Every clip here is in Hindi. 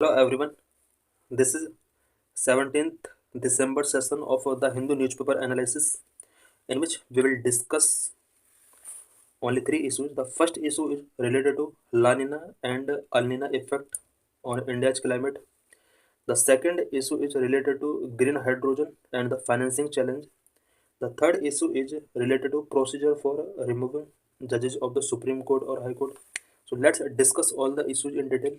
Hello everyone, this is 17th December session of the Hindu newspaper analysis in which we will discuss only three issues. The first issue is related to La Nina and El Nina effect on India's climate. The second issue is related to green hydrogen and the financing challenge. The third issue is related to procedure for removing judges of the Supreme Court or High Court. So let's discuss all the issues in detail.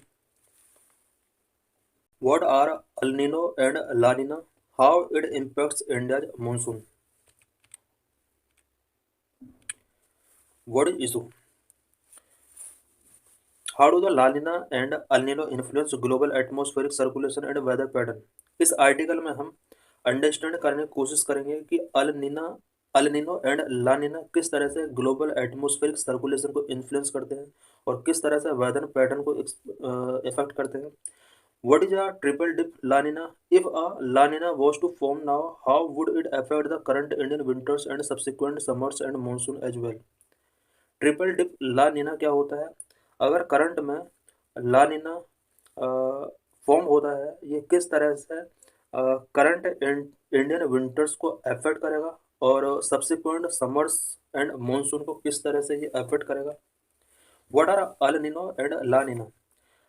What are El Nino and La Nina? How it impacts India's monsoon? What is issue? How do the La Nina and El Nino influence global atmospheric circulation and weather pattern? इस आर्टिकल में हम अंडरस्टैंड करने की कोशिश करेंगे कि अल निनो एंड ला निना किस तरह से ग्लोबल एटमॉस्फेरिक सर्कुलेशन को इन्फ्लुएंस करते हैं और किस तरह से वेदर पैटर्न को इफेक्ट करते हैं. What is a triple dip La Nina? If a La Nina was to form now, how would it affect the current Indian winters and subsequent summers and monsoon as well? Triple dip La Nina क्या होता है? अगर करंट में ला नीना फॉर्म होता है, ये किस तरह से करंट इंडियन विंटर्स को अफेक्ट करेगा और सब्सिक्वेंट समर्स एंड मॉनसून को किस तरह से ये अफेक्ट करेगा. What are El Nino and La Nina?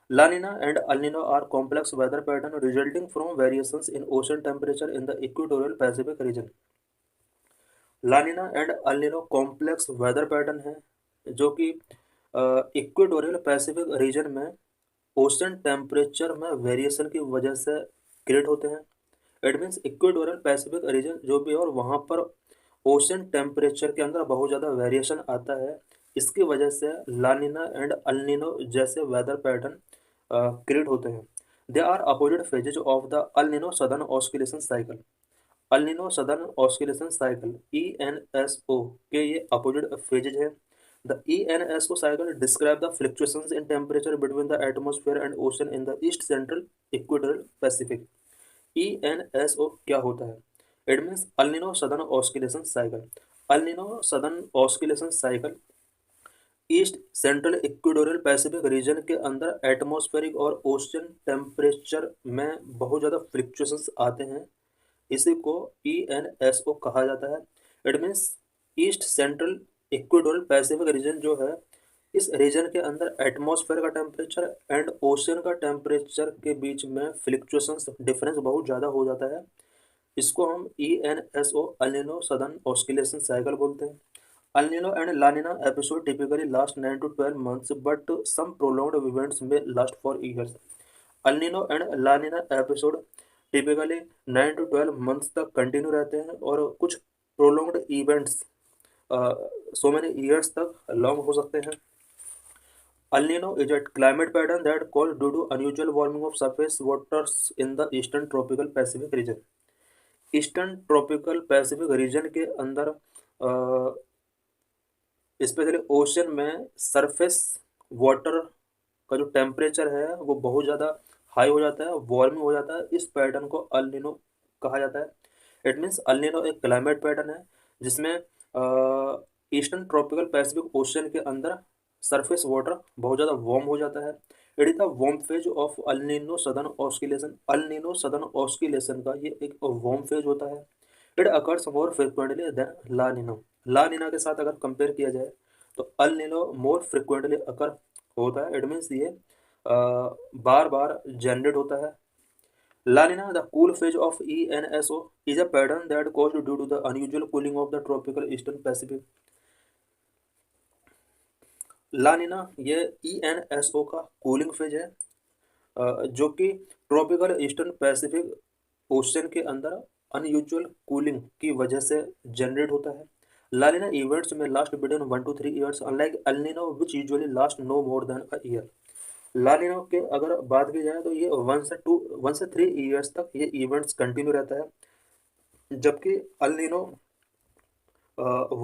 La Nina and El Nino are complex weather patterns resulting from variations in ocean temperature in the equatorial Pacific region. La Nina and El Nino complex weather pattern है जो कि इक्वेटोरियल पैसिफिक रीजन में ओशन टेम्परेचर में वेरिएशन की वजह से क्रिएट होते हैं. It means equatorial Pacific region जो भी है और वहाँ पर ओशन टेम्परेचर के अंदर बहुत ज़्यादा वेरिएशन आता है. इसकी वजह से लानिना एंड अल्निनो जैसे वेदर पैटर्न क्रिएट होते हैं. They are opposite phases of the El Nino southern oscillation cycle. El Nino southern oscillation cycle ENSO के ये अपोजिट फेजेज हैं. The ENSO cycle describe the fluctuations in temperature between the atmosphere and ocean in the east central equatorial Pacific. ENSO क्या होता है? It means El Nino Southern Oscillation Cycle. El Nino Southern Oscillation Cycle east central equatorial Pacific reason के अंदर एटमॉस्फेरिक और ओशन टेम्परेचर में बहुत ज़्यादा फ्लक्चुएशंस आते हैं. इसी को ENSO कहा जाता है. It means east central equatorial Pacific region जो है, इस रीजन के अंदर एटमॉस्फेयर का टेम्परेचर एंड ओशन का टेम्परेचर के बीच में फ्लक्चुएशंस डिफरेंस बहुत ज़्यादा हो जाता है. इसको हम ENSO El Nino Southern oscillation cycle बोलते हैं. El Nino and La Nina episode typically last 9 to 12 months, but some prolonged events may last for years. El Nino and La Nina episode typically 9 to 12 months तक कंटिन्यू रहते हैं और कुछ prolonged events so many years तक लॉन्ग हो सकते हैं. El Nino is a climate pattern that caused due to unusual warming of surface waters in the eastern tropical Pacific region. Eastern tropical Pacific reason के अंदर स्पेशली ओशन में सरफेस वाटर का जो टेम्परेचर है वो बहुत ज़्यादा हाई हो जाता है, वार्मिंग हो जाता है. इस पैटर्न को अल निनो कहा जाता है. इट मीन्स अल निनो एक क्लाइमेट पैटर्न है जिसमें ईस्टर्न ट्रॉपिकल पैसिफिक ओशन के अंदर सरफेस वाटर बहुत ज़्यादा वार्म हो जाता है. It is the warm phase of El Nino Southern oscillation. Al Nino Southern oscillation का ये एक वार्म फेज होता है. It occurs more frequently than La Nino. La निना के साथ अगर कंपेयर किया जाए तो अल निनो मोर फ्रिक्वेंटली अकर होता है. इट मीन्स ये बार बार जनरेट होता है. La Nina, the cool phase of ENSO, is a pattern that caused due to the unusual cooling of the tropical eastern Pacific. ला निना ये ENSO का कूलिंग फेज है जो कि ट्रॉपिकल ईस्टर्न पैसिफिक ओशन के अंदर अनयूजुअल कूलिंग की वजह से जनरेट होता है. La Nina events may last between 1 to 3 years, unlike El Nino, which usually last no more than a year. La Nina के अगर बात की जाए तो ये 1 से 3 ईयर्स तक ये इवेंट्स कंटिन्यू रहता है, जबकि El Nino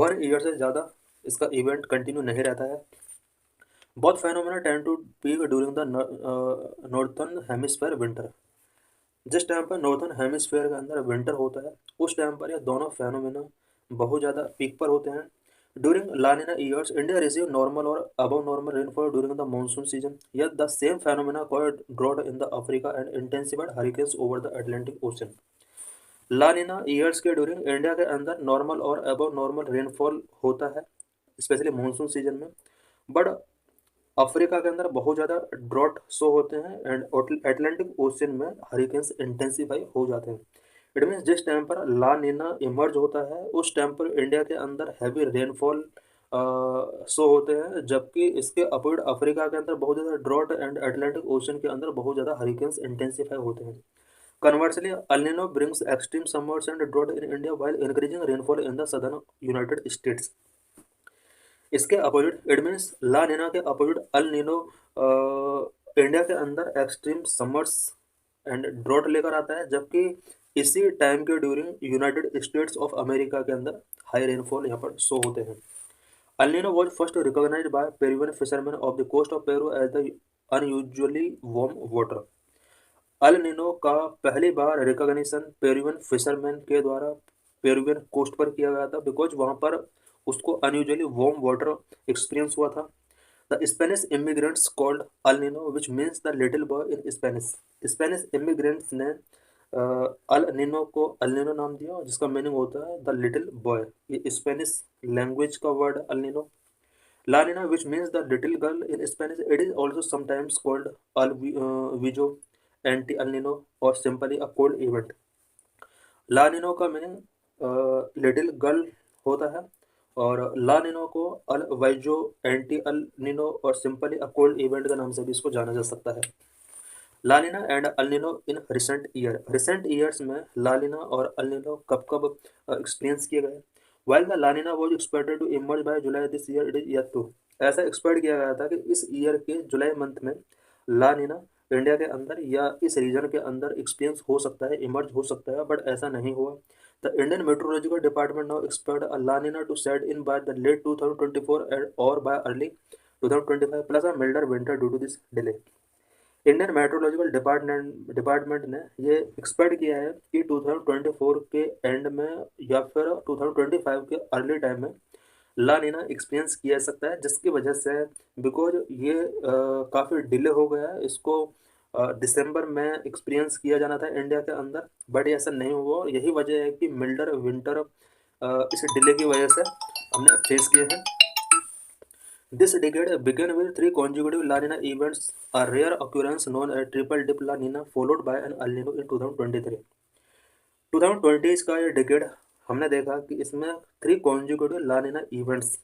1 ईयर से ज़्यादा इसका इवेंट कंटिन्यू नहीं रहता है. Both phenomena tend to peak during the northern hemisphere winter. जिस टाइम पर नॉर्थर्न हेमिस्फेयर के अंदर विंटर होता है उस टाइम पर ये दोनों फेनोमेना बहुत ज़्यादा पीक पर होते हैं. During La Nina years, India receives normal or above normal rainfall during the monsoon season. Yet the same phenomena caused drought in the Africa and intensified hurricanes over the Atlantic Ocean. La Nina years के ड्यूरिंग इंडिया के अंदर नॉर्मल और अबव नॉर्मल रेनफॉल होता है, स्पेशली मानसून सीजन में। बट अफ्रीका के अंदर बहुत ज़्यादा ड्रॉट शो होते हैं एंड एटलांटिक ओशन में हरिकेन्स इंटेंसीफाई हो जाते हैं। इट मीन्स जिस टाइम पर ला नीना इमर्ज होता है उस टाइम पर इंडिया के अंदर हैवी रेनफॉल शो होते हैं, जबकि इसके अपोजिट अफ्रीका के अंदर बहुत ज़्यादा ड्रॉट एंड एटलांटिक ओशन के अंदर बहुत ज़्यादा हरिकेन्स इंटेंसीफाई होते हैं। Conversely, El Nino brings extreme summers and drought in India while increasing rainfall in the southern United States. इसके अपोजिट इट मीन्स ला नीना के अपोजिट अल नीनो इंडिया के अंदर एक्सट्रीम समर्स एंड ड्रॉट लेकर आता है, जबकि इसी टाइम के during United states of America के अंदर हाई रेनफॉल यहाँ पर शो होते हैं। El Nino was first recognized by Peruvian fishermen of the coast of Peru as the unusually warm water. अल निनो का पहली बार रिकॉग्निशन पेरुवियन फिशरमैन के द्वारा पेरुवियन कोस्ट पर किया गया था, बिकॉज वहाँ पर उसको अनयूजुअली वार्म वाटर एक्सपीरियंस हुआ था। द स्पेनिश इमिग्रेंट्स कॉल्ड अल निनो which means the little boy in Spanish. Spanish immigrants ने अल निनो को अल निनो नाम दिया, जिसका मीनिंग होता है द लिटिल बॉय। ये स्पेनिश लैंग्वेज का वर्ड अल निनो। La Nina, which means the little girl in Spanish, it is also sometimes called Alvijo, anti-El Nino, or simply a cold event. ला निनो का मीनिंग लिटिल गर्ल होता है, और ला निनो को अल वाइजो, एंटी अल निनो और सिंपली अ कोल्ड इवेंट के नाम से भी इसको जाना जा सकता है। ला निना एंड अल निनो इन रिसेंट ईयर्स में ला निना और अल निनो कब कब एक्सपीरियंस किए गए। While the La Nina was expected to emerge by July this year, it is yet to. ऐसा एक्सपेक्ट किया गया था कि इस ईयर के जुलाई मंथ में ला निना इंडिया के अंदर या इस रीजन के अंदर एक्सपीरियंस हो सकता है, इमर्ज हो सकता है, बट ऐसा नहीं हुआ। The Indian meteorological department now expect a La Nina to set in by the late 2024 और by early 2025 plus a milder winter due to this delay. Indian meteorological department ने ये एक्सपेक्ट किया है कि 2024 के एंड में या फिर 2025 के अर्ली टाइम में ला नीना एक्सपीरियंस किया जा सकता है, जिसकी वजह से बिकॉज ये काफ़ी डिले हो गया है, इसको दिसंबर में एक्सपीरियंस किया जाना था इंडिया के अंदर, बट ऐसा नहीं हुआ। यही वजह है कि मिल्डर विंटर इस डिले की वजह से हमने फेस किए हैं। This decade began with three consecutive La Nina events, a rare occurrence known as triple dip La Nina, followed by an El Nino in 2023. 2020 का ये डिकेड हमने देखा कि इसमें थ्री कॉन्जिक्यूटिव ला नीना इवेंट्स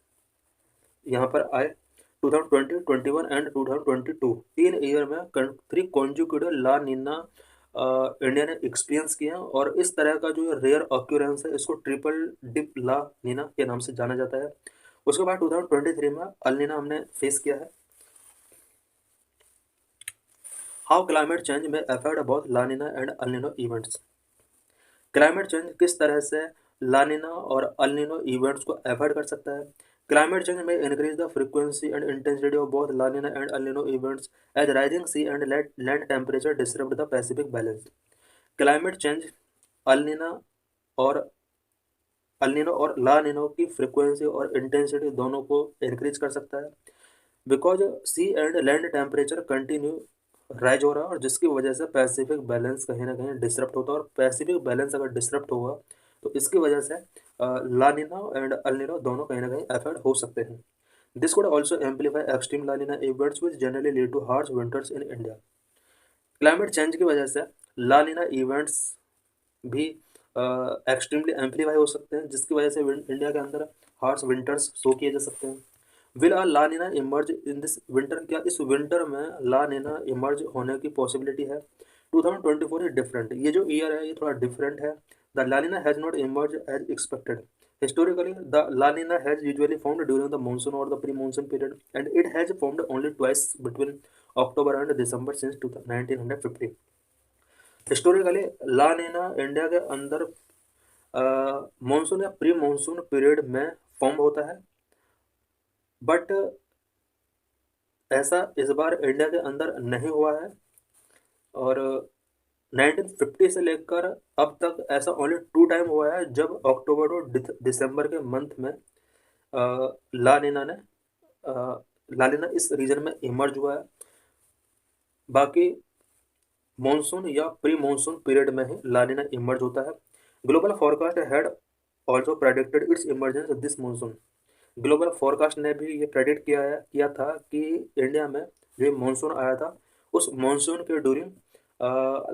यहाँ पर आए, 2020, 21 एंड 2022। तीन ईयर में थ्री कॉन्जिक्यूटिव ला नीना इंडिया ने एक्सपीरियंस किया, और इस तरह का जो रेयर ऑक्यूरेंस है इसको ट्रिपल डिप ला नीना के नाम से जाना जाता है। उसके बाद 2023 में अल नीना हमने फेस किया है। How climate change may affect both La Nina and El Nino events. Climate change किस तरह से ला नीना और अल नीनो इवेंट्स को अफेक्ट कर सकता है। Climate change may increase the frequency and intensity of both La Nina and El Nino events as rising sea and land temperature disturb the Pacific balance. Climate change El Nina और अल नीनो और ला नीनो की फ्रीक्वेंसी और इंटेंसिटी दोनों को इंक्रीज कर सकता है, because sea and land temperature continue rise हो रहा है, और जिसकी वजह से पैसिफिक बैलेंस कहीं ना कहीं डिस्टर्ब होता है, और पैसिफिक बैलेंस अगर डिस्टर्ब होगा तो इसकी वजह से La Nina and El Nino दोनों कहीं ना कहीं अफेक्ट हो सकते हैं। This could also amplify extreme La Nina events which generally lead to harsh winters in India. Climate change की वजह से ला नीना इवेंट्स भी एक्सट्रीमली एम्पलीफाई हो सकते हैं, जिसकी वजह से इंडिया के अंदर हार्श विंटर्स शो किए जा सकते हैं। Will a La Nina emerge in this winter, क्या इस विंटर में ला नीना इमर्ज होने की पॉसिबिलिटी है। 2024 इज डिफरेंट, ये जो ईयर है ये थोड़ा डिफरेंट है। The La Nina has not emerge as expected. Historically the La Nina has usually formed during the monsoon और the pre monsoon period, and it has formed only twice between October and December since 1950। Historically La Nina India के अंदर मानसून या प्री मानसून पीरियड में फॉर्म होता है, बट ऐसा इस बार इंडिया के अंदर नहीं हुआ है, और 1950 से लेकर अब तक ऐसा ओनली टू टाइम हुआ है जब अक्टूबर और दिसंबर के मंथ में लानिना ने लानिना इस रीजन में इमर्ज हुआ है। बाकी मॉनसून या प्री मॉनसून पीरियड में ही लानिना इमर्ज होता है। Global forecast had also predicted it's emergence this monsoon. Global forecast ने भी ये प्रेडिक्ट किया था कि इंडिया में जो मॉनसून आया था उस मॉनसून के ड्यूरिंग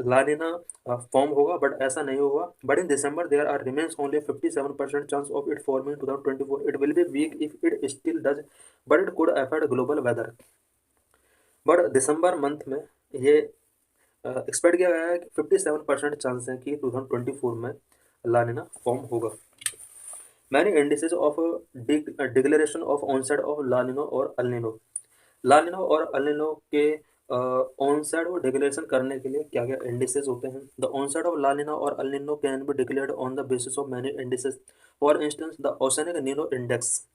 लानिना फॉर्म होगा, बट ऐसा नहीं हुआ। But in December there are remains only 57% chance of it forming 2024। It will be weak if it still does, but it could affect global weather. But December month में ये एक्सपेक्ट किया गया है कि 57% चांस है कि 2024 में लानिना फॉर्म होगा। Many indices of declaration of onset of La Nino और अल्निनो। लानिनो और अल्निनो के ऑनसेट और डिक्लेरेशन करने के लिए क्या क्या इंडिसेस होते हैं? द ऑनसेट ऑफ लानिनो और अल्निनो can be declared on the basis of many indices. For instance the oceanic Nino index,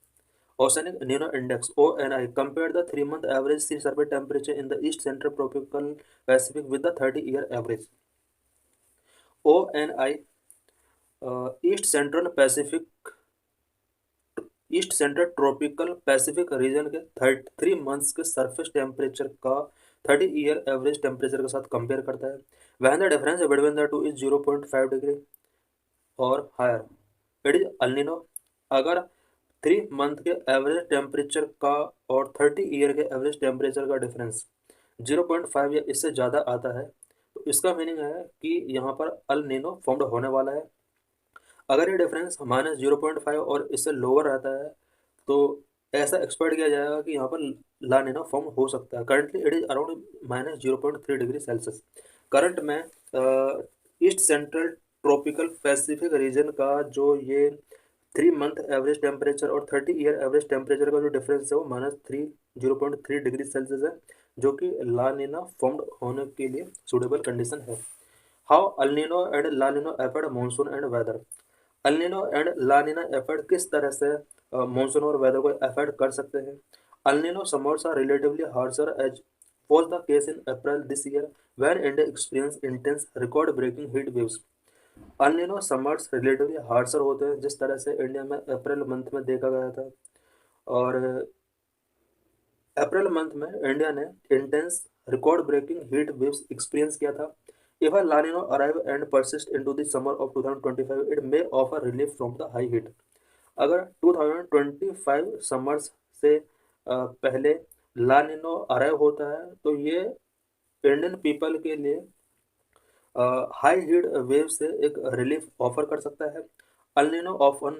Oceanic Nino Index (ONI) compared the 3-month average sea surface temperature in the East Central Tropical Pacific with the 30-year average. ONI East Central Tropical Pacific region के 3 मंथ्स के सरफेस टेम्परेचर का 30-year एवरेज टेम्परेचर के साथ कंपेयर करता है। When the difference between the two is 0.5 degree और हायर इट इज अल्निनो। अगर 3 मंथ के एवरेज टेम्परेचर का और 30 ईयर के एवरेज टेम्परेचर का डिफरेंस 0.5 या इससे ज़्यादा आता है तो इसका मीनिंग है कि यहाँ पर अल नीनो फॉर्म्ड होने वाला है। अगर ये डिफरेंस -0.5 और इससे लोअर रहता है तो ऐसा एक्सपेक्ट किया जाएगा कि यहाँ पर ला नीनो फॉर्म हो सकता है। Currently it is around -0.3 degree Celsius. Current में east central tropical Pacific region का जो ये 3 मंथ एवरेज टेम्परेचर और 30 ईयर एवरेज टेम्परेचर का जो डिफरेंस है वो -0.3 डिग्री सेल्सियस है, जो कि ला नीना फॉर्म्ड होने के लिए सूटेबल कंडीशन है। How El Nino and La Nino affect monsoon and weather. El Nino and La Nina affect किस तरह से मानसून और वेदर को अफेक्ट कर सकते हैं? El Nino summers are relatively harsher as was the case in April this year when India experienced intense record-breaking heat waves. Al Nino summers relatively harsher होते हैं जिस तरह से इंडिया में अप्रैल मंथ में देखा गया था। और अप्रैल मंथ में इंडिया ने intense record breaking heat waves experience किया था। If a La Nino arrive and persist into the summer of 2025 it may offer relief from the high heat. अगर 2025 समर्स से पहले ला नीनो अराइव होता है तो ये इंडियन पीपल के लिए हाई हीट वेव से एक रिलीफ ऑफर कर सकता है। El Nino often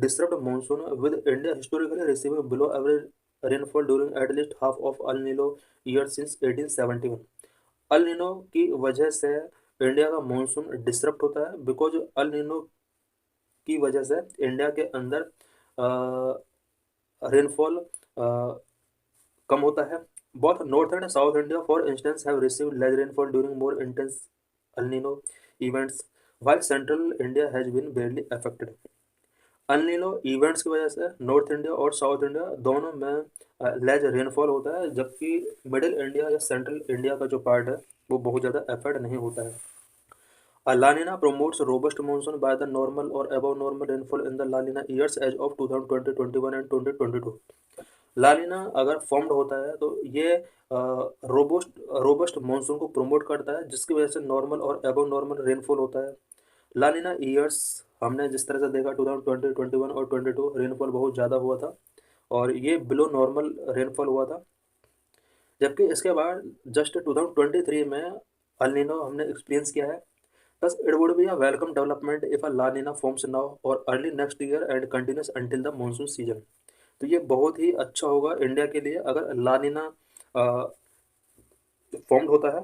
disturb monsoon with India historically receiving below average rainfall during at least half of El Nino year since 1871। El Nino की वजह से इंडिया का मानसून डिस्टर्ब होता है बिकॉज अल नीनो की वजह से इंडिया के अंदर रेनफॉल कम होता है। Both north and south India for instance have received less rainfall during more intense El Nino events while central India has been barely affected। El Nino events की वजह से नॉर्थ इंडिया और साउथ इंडिया दोनों में लेज रेनफॉल होता है, जबकि मिडिल इंडिया या सेंट्रल इंडिया का जो पार्ट है वो बहुत ज़्यादा अफेक्ट नहीं होता है। La Nina promotes robust monsoon by the normal or above normal rainfall in the La Nina years as of 2020, 21 and 2022। लानिना अगर फॉर्म्ड होता है तो ये रोबस्ट मानसून को प्रमोट करता है जिसकी वजह से नॉर्मल और एबव नॉर्मल रेनफॉल होता है। लानिना ईयर्स हमने जिस तरह से देखा 2020, 21 और 22 रेनफॉल बहुत ज़्यादा हुआ था और ये बिलो नॉर्मल रेनफॉल हुआ था। जबकि इसके बाद जस्ट 2023 में अल नीनो हमने एक्सपीरियंस किया है। Thus, it would be a welcome development if a La Nina forms now or early next year and continues until the monsoon season। तो ये बहुत ही अच्छा होगा इंडिया के लिए अगर ला नीना फॉर्म्ड होता है,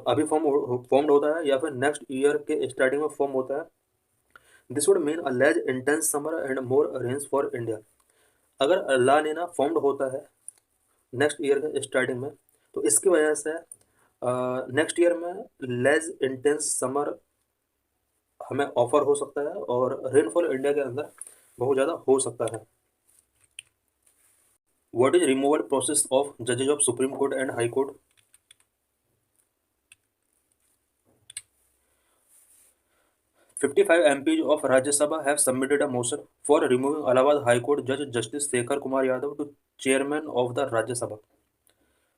अभी फॉर्म्ड होता है या फिर नेक्स्ट ईयर के स्टार्टिंग में फॉर्म होता है। This would mean a less intense summer and more rains for India. अगर ला नीना फॉर्म्ड होता है नेक्स्ट ईयर के स्टार्टिंग में तो इसकी वजह से नेक्स्ट ईयर में लेस इंटेंस समर हमें ऑफर हो सकता है और रेनफॉल इंडिया के अंदर बहुत ज़्यादा हो सकता है। What is removal process of जजेज of Supreme Court and High Court? 55 MPs of Rajya Sabha have submitted a motion for removing Allahabad High Court Judge Justice Shekhar Kumar Yadav to chairman of the Rajya Sabha।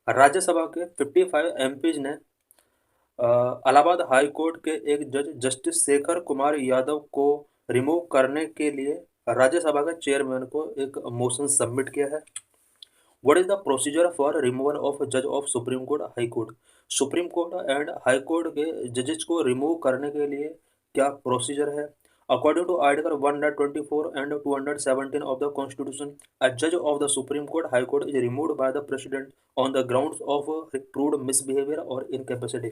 Rajya Sabha के 55 MPs ने इलाहाबाद हाई कोर्ट के एक जज जस्टिस शेखर कुमार यादव को रिमूव करने के लिए राज्यसभा के चेयरमैन को एक मोशन सबमिट किया है। What is the procedure for removal of जज of Supreme Court High Court? Supreme Court and High Court के जजेस को रिमूव करने के लिए क्या प्रोसीजर है? According to article 124 and 217 of the constitution, a जज of the Supreme Court High Court is removed by the president on the grounds of proved misbehaviour और इनकैपेसिटी।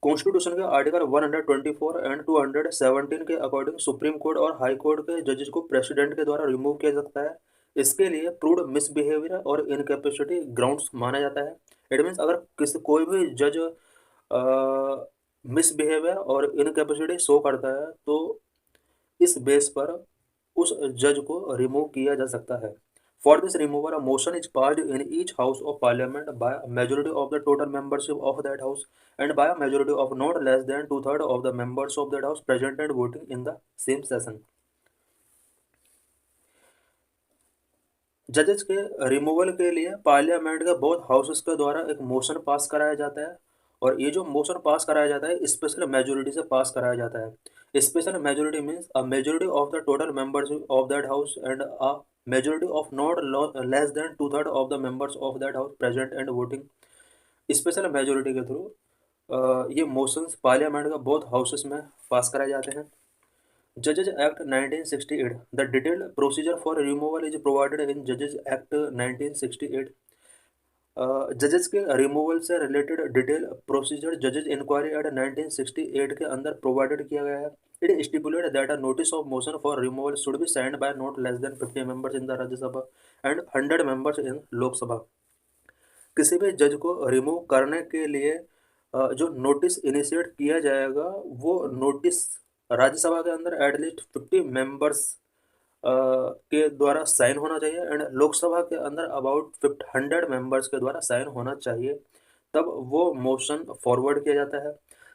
कॉन्स्टिट्यूशन के आर्टिकल 124 एंड 217 के अकॉर्डिंग सुप्रीम कोर्ट और हाई कोर्ट के जजेस को प्रेसिडेंट के द्वारा रिमूव किया जा सकता है। इसके लिए प्रूव्ड मिसबिहेवियर और इनकैपेसिटी ग्राउंड्स माना जाता है। इट मीन्स अगर कोई भी जज मिसबिहेवियर और इनकैपेसिटी शो करता है तो इस बेस पर उस जज को रिमूव किया जा सकता है। For this removal, a motion is passed in each house of parliament by a majority of the total membership of that house and by a majority of not less than two-thirds of the members of that house present and voting in the same session। जजेस के रिमूवल के लिए पार्लियामेंट के बोथ हाउसेस के द्वारा एक मोशन पास कराया जाता है और ये जो मोशन पास कराया जाता है स्पेशल मेजोरिटी से पास कराया जाता है। Special majority means a majority of the total membership of that house and a majority of not less than to-third of the members of that house present and voting. Special majority के थ्रू ये मोशंस पार्लियामेंट के बोथ हाउसेस में पास कराए जाते हैं। Judges Act 1968, the detailed procedure for removal is provided in Judges Act 1968। जजेस के रिमूवल से रिलेटेड डिटेल प्रोसीजर जजेस इंक्वायरी एक्ट 1968 के अंदर प्रोवाइडेड किया गया है। It stipulate that a notice of motion for removal should be signed by not less than 50 members in the Rajya Sabha and 100 members in Lok Sabha. किसी भी जज को रिमूव करने के लिए जो नोटिस इनिशिएट किया जाएगा वो नोटिस राज्यसभा के अंदर एटलीस्ट 50 मेंबर्स के द्वारा साइन होना चाहिए एंड लोकसभा के अंदर अबाउट 100 मेंबर्स के द्वारा साइन होना चाहिए, तब वो मोशन फॉरवर्ड किया जाता है।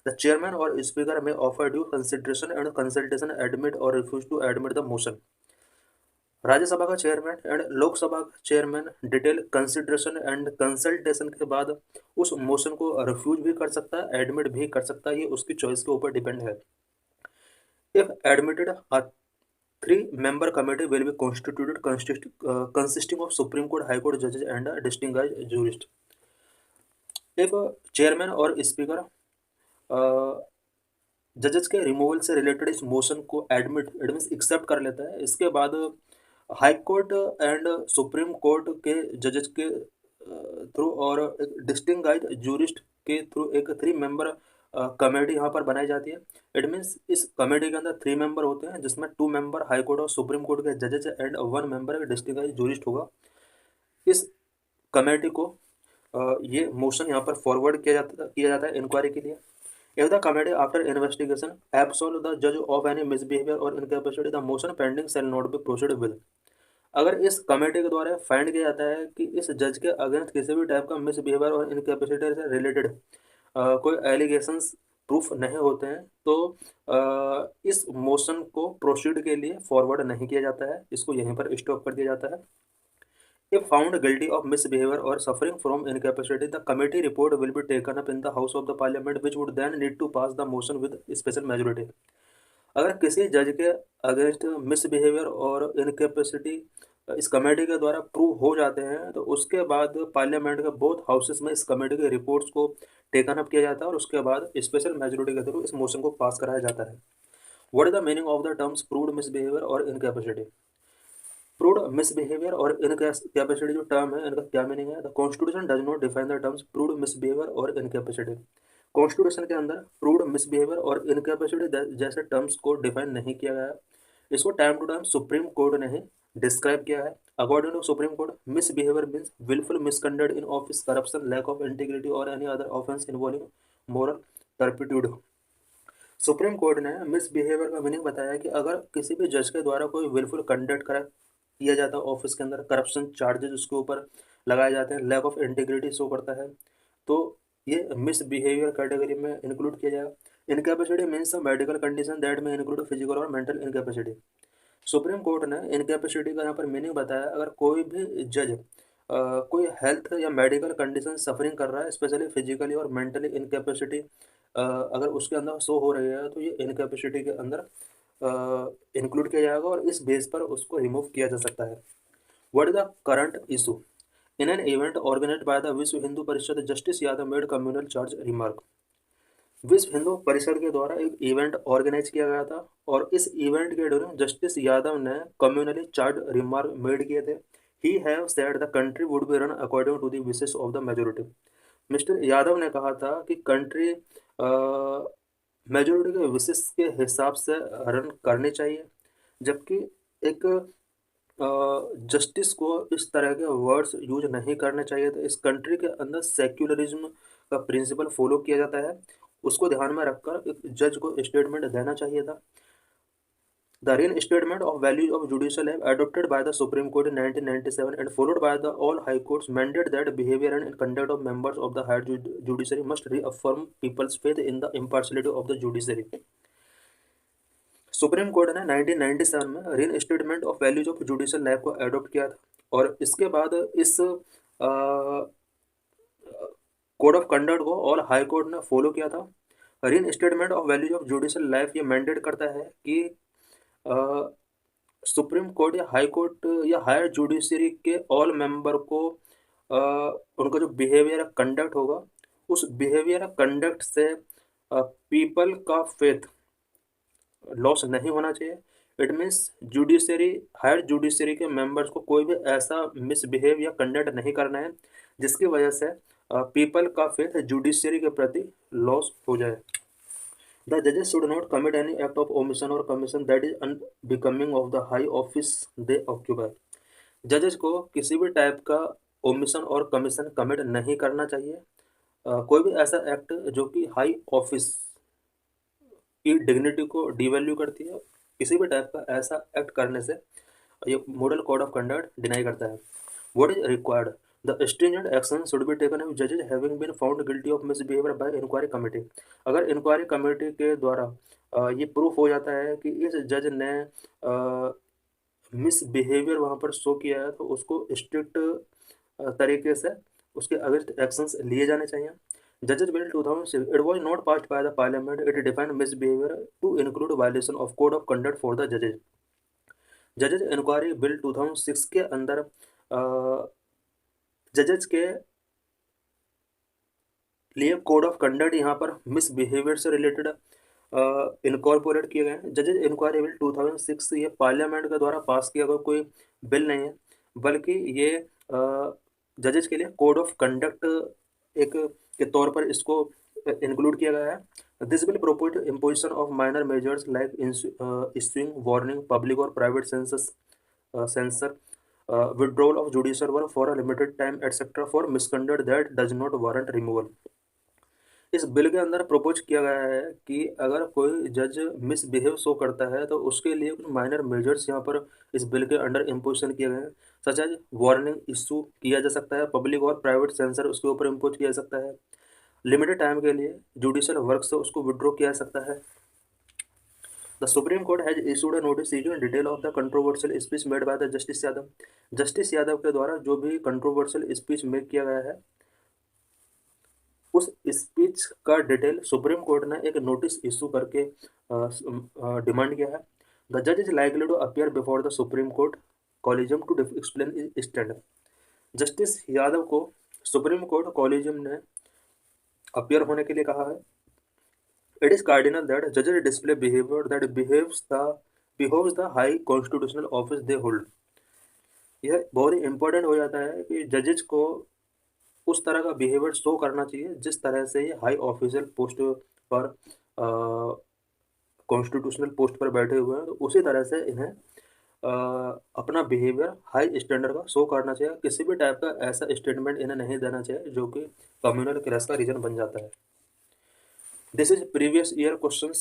The chairman or speaker may after due consideration and consultation admit or refuse to admit the motion. Rajya Sabha का चेयरमैन एंड लोकसभा का chairman detail consideration and consultation के बाद उस मोशन को रिफ्यूज भी कर सकता है, एडमिट भी कर सकता है, ये उसकी चॉइस के ऊपर डिपेंड है। If admitted, a 3-member committee will be constituted consisting of Supreme Court, High Court judges and a distinguished jurist। if chairman or speaker जजेस के रिमूवल से रिलेटेड इस मोशन को एडमिट मीन्स एक्सेप्ट कर लेता है, इसके बाद high court and supreme court के जजेस के थ्रू और एक डिस्टिंग्विश्ड जूरिस्ट के थ्रू एक 3-member कमेटी यहाँ पर बनाई जाती है। इट मीन्स इस कमेटी के अंदर 3 मेंबर होते हैं जिसमें 2 मेंबर हाई कोर्ट और सुप्रीम कोर्ट के जजेस एंड 1 मेंबर डिस्टिंग्विश्ड जूरिस्ट होगा। इस कमेटी को ये मोशन यहाँ पर फॉरवर्ड किया जाता है इंक्वायरी के लिए। If the committee after investigation absolve the जज ऑफ एनी मिसबिहेवियर और incapacity the motion pending shall not be proceed with. अगर इस कमेटी के द्वारा फाइंड किया जाता है कि इस जज के अगेंस्ट किसी भी टाइप का मिसबिहेवियर और इनकैपेसिटी से रिलेटेड कोई एलिगेशंस प्रूफ नहीं होते हैं तो इस मोशन को प्रोसीड के लिए फॉरवर्ड नहीं किया जाता है, इसको यहीं पर स्टॉप कर दिया जाता है। If found guilty of misbehavior or suffering from incapacity, the committee report will be taken up in the House of the Parliament, which would then need to pass the motion with special majority। अगर किसी जज के अगेंस्ट मिसबिहेवियर और इनकैपेसिटी इस कमेटी के द्वारा प्रूव हो जाते हैं तो उसके बाद पार्लियामेंट के बोथ हाउसेस में इस कमेटी के रिपोर्ट्स को टेकन अप किया जाता है और उसके बाद स्पेशल मेजोरिटी के थ्रू इस मोशन को पास कराया जाता है। What is the meaning of the terms proved misbehaviour और इनकैपेसिटी? प्रूव्ड मिसबिहेवियर और इनकैपेसिटी जो टर्म है इनका क्या मीनिंग है? The Constitution does not define the terms proved misbehaviour और इनकैपेसिटी। कॉन्स्टिट्यूशन के अंदर प्रूव्ड मिसबिहेवियर और इनकैपेसिटी जैसे टर्म्स को डिफाइन नहीं किया गया है, इसको time to time Supreme court ने ही डिस्क्राइब किया है। According to supreme court, misbehaviour means wilful misconduct in office, corruption, lack of integrity or any other offence involving moral turpitude. Supreme court ने मिसबिहेवियर का मीनिंग बताया कि अगर किसी भी जज के द्वारा कोई विलफुल कंडक्ट किया जाता है ऑफिस के अंदर, करप्शन चार्जेस उसके ऊपर लगाए जाते हैं, लैक ऑफ इंटीग्रिटी शो करता है, तो ये मिसबिहेवियर कैटेगरी में इंक्लूड किया जाएगा। Incapacity means a medical condition that में इंक्लूड फिजिकल और मेंटल इनकैपेसिटी। सुप्रीम कोर्ट ने इनकैपेसिटी का यहाँ पर मीनिंग बताया, अगर कोई भी जज कोई हेल्थ या मेडिकल कंडीशन सफरिंग कर रहा है, स्पेशली फिजिकली और मेंटली इनकैपेसिटी अगर उसके अंदर शो हो रही है, तो ये इनकैपेसिटी के अंदर इंक्लूड किया जाएगा और इस बेस पर उसको रिमूव किया जा सकता है। What is the current issue? In an event organised by the Vishwa Hindu Parishad, justice Yadav made communal charge remark. Vishwa Hindu परिषद के द्वारा एक इवेंट ऑर्गेनाइज किया गया था और इस इवेंट के दौरान जस्टिस यादव ने कम्युनली चार्ज रिमार्क मेड किए थे। He have said the country would be run according to the wishes of the majority. Mr Yadav ने कहा था कि कंट्री मेजोरिटी के विशेष के हिसाब से रन करनी चाहिए, जबकि एक जस्टिस को इस तरह के वर्ड्स यूज नहीं करने चाहिए थे। इस कंट्री के अंदर सेक्युलरिज्म का प्रिंसिपल फॉलो किया जाता है, उसको ध्यान में रखकर एक जज को स्टेटमेंट देना चाहिए था। The reinstatement of values of judicial have adopted by the Supreme Court in 1997 and followed by the all high courts mandate that behavior and conduct of members of the higher judiciary must reaffirm people's faith in the impartiality of the judiciary। Supreme court ने 1997 में reinstatement of values of judicial life को एडॉप्ट किया था और इसके बाद इस कोड ऑफ कंडक्ट को ऑल हाई कोर्ट ने फॉलो किया था। Reinstatement of values of judicial life ये मैंडेट करता है कि सुप्रीम कोर्ट या हाई कोर्ट या हायर जुडिशरी के ऑल मेंबर को उनका जो बिहेवियर कंडक्ट होगा, उस बिहेवियर कंडक्ट से पीपल का फेथ लॉस नहीं होना चाहिए। It means judiciary, higher judiciary के मेंबर्स को कोई भी ऐसा मिसबिहेव या कंडक्ट नहीं करना है जिसकी वजह से पीपल का फेथ जुडिशरी के प्रति लॉस हो जाए। The judges should not commit any act of omission or commission that is unbecoming of the high office they occupy। जजेस को किसी भी टाइप का ओमिशन और कमीशन कमिट नहीं करना चाहिए। कोई भी ऐसा एक्ट जो कि हाई ऑफिस की डिग्निटी को डिवैल्यू करती है, किसी भी टाइप का ऐसा एक्ट करने से ये model code of conduct deny करता है। What is required? The stringent action should be taken if जजेस having been found guilty of misbehaviour by inquiry committee. अगर इंक्वायरी कमेटी के द्वारा ये प्रूफ हो जाता है कि इस जज ने मिसबिहेवियर वहाँ पर शो किया है, तो उसको स्ट्रिक्ट तरीके से उसके अगेंस्ट एक्शंस लिए जाने चाहिए। जजेस bill 2006 it was not passed by the parliament, it defined misbehaviour to include violation of code of conduct for the जजेस। जजेस इंक्वायरी बिल 2006 के अंदर जजेस के लिए कोड ऑफ कंडक्ट यहाँ पर मिसबिहेवियर से रिलेटेड इनकॉर्पोरेट किए गए हैं। जजेस इंक्वायरी बिल 2006 ये पार्लियामेंट के द्वारा पास किया गया कोई बिल नहीं है, बल्कि ये जजेस के लिए कोड ऑफ कंडक्ट एक के तौर पर इसको इंक्लूड किया गया है। This bill propose imposition of minor measures like issuing warning, public और private censure, withdrawal of judicial work for a limited time etc. for misconduct that does not warrant removal। इस बिल के अंदर प्रपोज किया गया है कि अगर कोई जज मिसबिहेव शो करता है तो उसके लिए कुछ माइनर मेजर्स यहाँ पर इस बिल के अंडर इम्पोजिशन किए गए हैं, सच एज वार्निंग इशू किया जा सकता है, पब्लिक और प्राइवेट सेंसर उसके ऊपर इम्पोज किया जा सकता है, लिमिटेड टाइम के लिए जुडिशियल वर्क से उसको विड्रॉ किया जा सकता है। The Supreme Court has issued a notice seeking detail of the controversial speech made by the Justice Yadav। Justice Yadav के द्वारा जो भी कंट्रोवर्शियल स्पीच मेक किया गया है, उस स्पीच का डिटेल सुप्रीम कोर्ट ने एक नोटिस इशू करके डिमांड किया है। द जज is likely to appear before the Supreme Court collegium to explain is stand. Justice Yadav को सुप्रीम कोर्ट कॉलेजियम ने अपीयर होने के लिए कहा है। It is cardinal that judges display behavior that behoves the high constitutional office they hold। यह बहुत ही इम्पोर्टेंट हो जाता है कि जजेज को उस तरह का बिहेवियर शो करना चाहिए जिस तरह से ये हाई ऑफिशियल पोस्ट पर कॉन्स्टिट्यूशनल पोस्ट पर बैठे हुए हैं, तो उसी तरह से इन्हें अपना बिहेवियर हाई स्टैंडर्ड का शो करना चाहिए। किसी भी टाइप का ऐसा स्टेटमेंट इन्हें नहीं देना चाहिए जो कि कम्युनल क्लैश का रीजन बन जाता है। This is previous year questions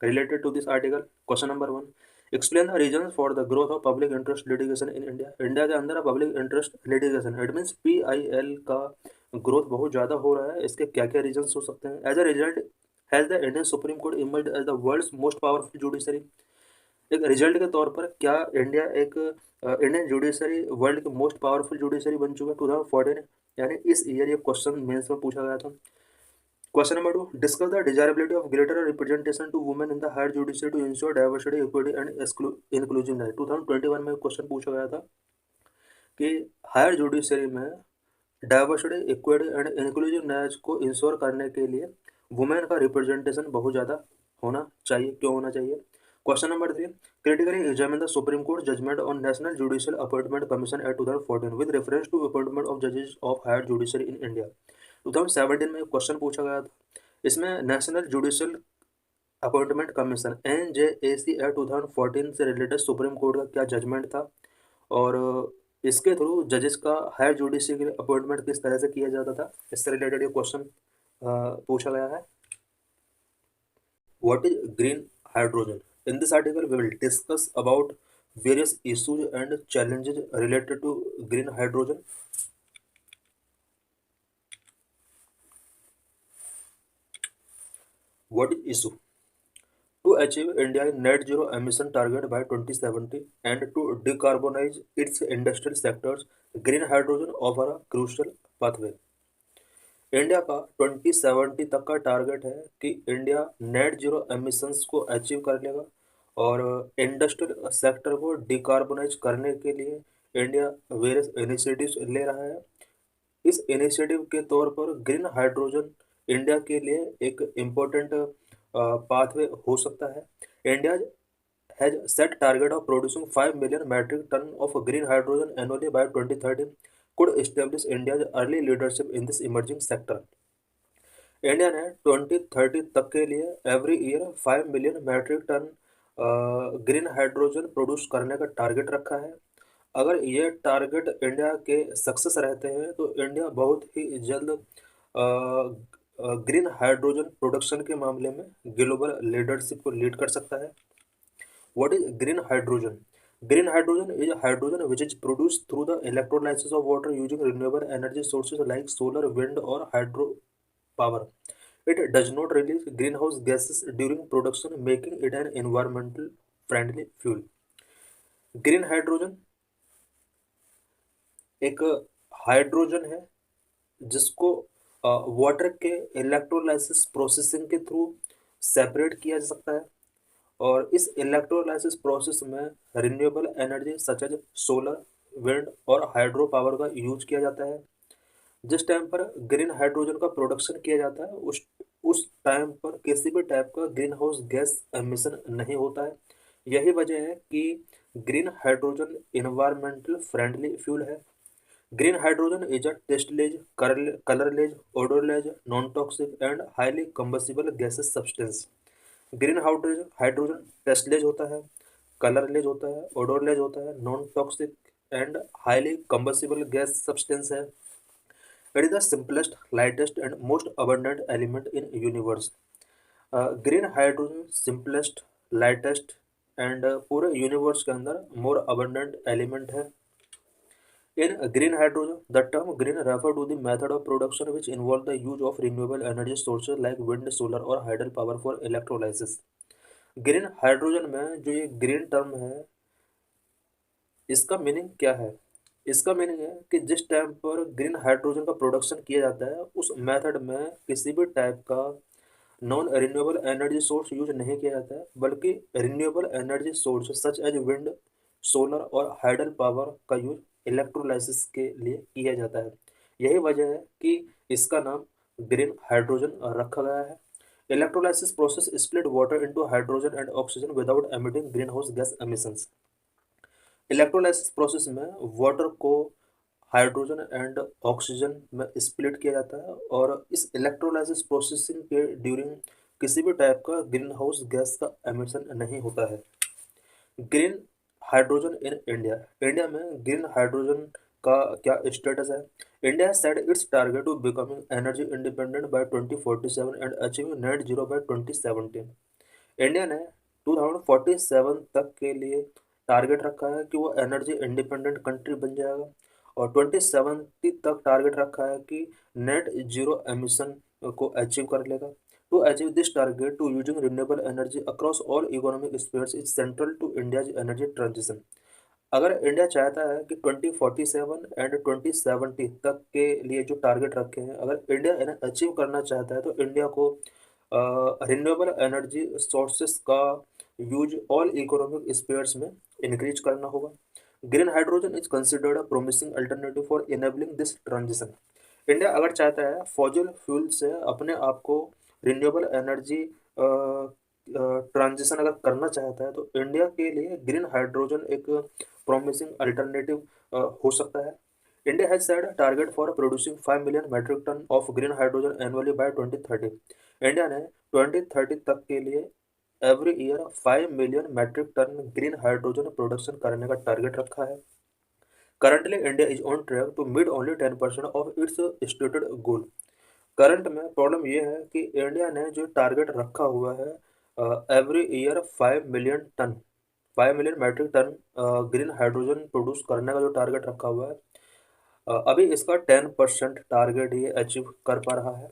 related to this article। Question number 1, explain the reason for the growth of public interest litigation in India. India के अंदर public interest litigation it means PIL का ग्रोथ बहुत ज़्यादा हो रहा है। इसके क्या क्या रीजंस हो सकते हैं? As a result has the Indian Supreme Court emerge as the world's most powerful judiciary. एक रिजल्ट के तौर पर क्या इंडिया एक इंडियन जुडिशरी वर्ल्ड के मोस्ट पावरफुल जुडिशरी बन चुका है 2014, यानी इस ईयर ये क्वेश्चन मेंस में पूछा गया था। Question number 2, discuss the desirability of greater representation to women in the higher judiciary to ensure diversity equity and inclusiveness. 2021 में क्वेश्चन पूछा गया था कि हायर जुडिशरी में डाइवर्सिटी इक्विटी एंड इंक्लूसिवनेस को इंश्योर करने के लिए वुमेन का रिप्रेजेंटेशन बहुत ज़्यादा होना चाहिए। क्यों होना चाहिए? Question number 3, critically examine the Supreme Court judgment on National Judicial Appointment Commission at 2014 with reference to appointment of judges of higher judiciary in India। 2017 में क्वेश्चन पूछा गया था। इसमें national judicial appointment commission NJAC act 2014 से रिलेटेड सुप्रीम कोर्ट का क्या जजमेंट था और इसके थ्रू जजेस का हायर जुडिशरी के अपॉइंटमेंट किस तरह से किया जाता था, इससे रिलेटेड ये क्वेश्चन पूछा गया है। What is green hydrogen? In this article, we will discuss about various issues and challenges related to green hydrogen. What is issue? To achieve India's net zero emission target by 2070 and to decarbonize its industrial sectors, green hydrogen offer a crucial pathway. India का 2070 तक का टारगेट है कि इंडिया नेट जीरो एमिशंस को अचीव कर लेगा और इंडस्ट्रियल सेक्टर को डिकार्बोनाइज करने के लिए इंडिया वेरियस इनिशिएटिव्स ले रहा है। इस इनिशिएटिव के तौर पर ग्रीन हाइड्रोजन इंडिया के लिए एक इम्पोर्टेंट पाथवे हो सकता है। India has set target of producing 5 million metric ton of green hydrogen annually by 2030 could establish India's early leadership in this emerging sector। India ने 2030 तक के लिए every year 5 million metric ton green hydrogen produce करने का टारगेट रखा है। अगर ये टारगेट इंडिया के सक्सेस रहते हैं तो इंडिया बहुत ही जल्द ग्रीन हाइड्रोजन प्रोडक्शन के मामले में ग्लोबल लीडरशिप को लीड कर सकता है। What is green hydrogen? Green hydrogen is hydrogen which is produced through the electrolysis of water using renewable energy sources like solar, wind, or hydro power. It does not release greenhouse gases during production, making it an environmental friendly fuel. Green hydrogen एक हाइड्रोजन है जिसको वाटर के इलेक्ट्रोलाइसिस प्रोसेसिंग के थ्रू सेपरेट किया जा सकता है और इस इलेक्ट्रोलाइसिस प्रोसेस में renewable energy such as solar, wind और हाइड्रो पावर का यूज किया जाता है। जिस टाइम पर ग्रीन हाइड्रोजन का प्रोडक्शन किया जाता है उस टाइम पर किसी भी टाइप का ग्रीन हाउस गैस एमिशन नहीं होता है। यही वजह है कि green hydrogen environmental friendly fuel है। Green hydrogen is a tasteless, colourless, odourless, non toxic and highly combustible gases substance. Green hydrogen tasteless होता है, कलरलेस होता है, ओडोरलेस होता है, non toxic and highly combustible gas substance है। It is the simplest, lightest and most abundant element in universe. Green hydrogen simplest, lightest and पूरे यूनिवर्स के अंदर मोर अबंडेंट एलिमेंट है। In green hydrogen, the term green refer to the method of production which involve the use of renewable energy sources like wind, solar और hydel power for electrolysis। Green hydrogen में जो ये ग्रीन टर्म है इसका मीनिंग क्या है? इसका मीनिंग है कि जिस टाइम पर ग्रीन हाइड्रोजन का प्रोडक्शन किया जाता है उस मेथड में किसी भी टाइप का non renewable energy source use नहीं किया जाता है बल्कि renewable energy source such as wind, solar और हाइडल पावर का यूज इलेक्ट्रोलाइसिस के लिए किया जाता है। यही वजह है कि इसका नाम ग्रीन हाइड्रोजन रखा गया है। Electrolysis process split water into hydrogen and oxygen without emitting green house gas emissions. Electrolysis process में वाटर को हाइड्रोजन एंड ऑक्सीजन में स्प्लिट किया जाता है और इस इलेक्ट्रोलाइसिस प्रोसेसिंग के ड्यूरिंग किसी भी टाइप का ग्रीन हाउस गैस का एमिशन नहीं होता है। Green hydrogen in India, India में ग्रीन हाइड्रोजन का क्या स्टेटस है? India set its target to becoming energy independent by 2047 and achieving net zero by 2070। India ने 2047 तक के लिए टारगेट रखा है कि वो एनर्जी इंडिपेंडेंट कंट्री बन जाएगा, और 2070 तक टारगेट रखा है कि नेट जीरो एमिशन को अचीव कर लेगा। To achieve this target to using renewable energy across all economic spheres is central to India's energy transition. अगर इंडिया चाहता है कि 2047 एंड 2070 तक के लिए जो टारगेट रखे हैं, अगर इंडिया इन्हें अचीव करना चाहता है, तो इंडिया को रिन्यूएबल एनर्जी सोर्सेस का यूज ऑल इकोनॉमिक स्फीयर्स में इंक्रीज करना होगा। Green hydrogen is considered a promising alternative for enabling this transition. India अगर चाहता है फॉसिल फ्यूल से अपने आप को रिन्यूएबल एनर्जी ट्रांजिशन अगर करना चाहता है, तो इंडिया के लिए ग्रीन हाइड्रोजन एक promising alternative हो सकता है। India has set a target for producing 5 million metric ton of green hydrogen annually by 2030। India ने 2030 तक के लिए every year 5 million metric ton green hydrogen production करने का टारगेट रखा है। Currently India is on track to meet only 10% of its stated goal. Current में प्रॉब्लम ये है कि इंडिया ने जो टारगेट रखा हुआ है every year 5 million metric ton green hydrogen produce करने का जो टारगेट रखा हुआ है, अभी इसका 10% टारगेट ये अचीव कर पा रहा है।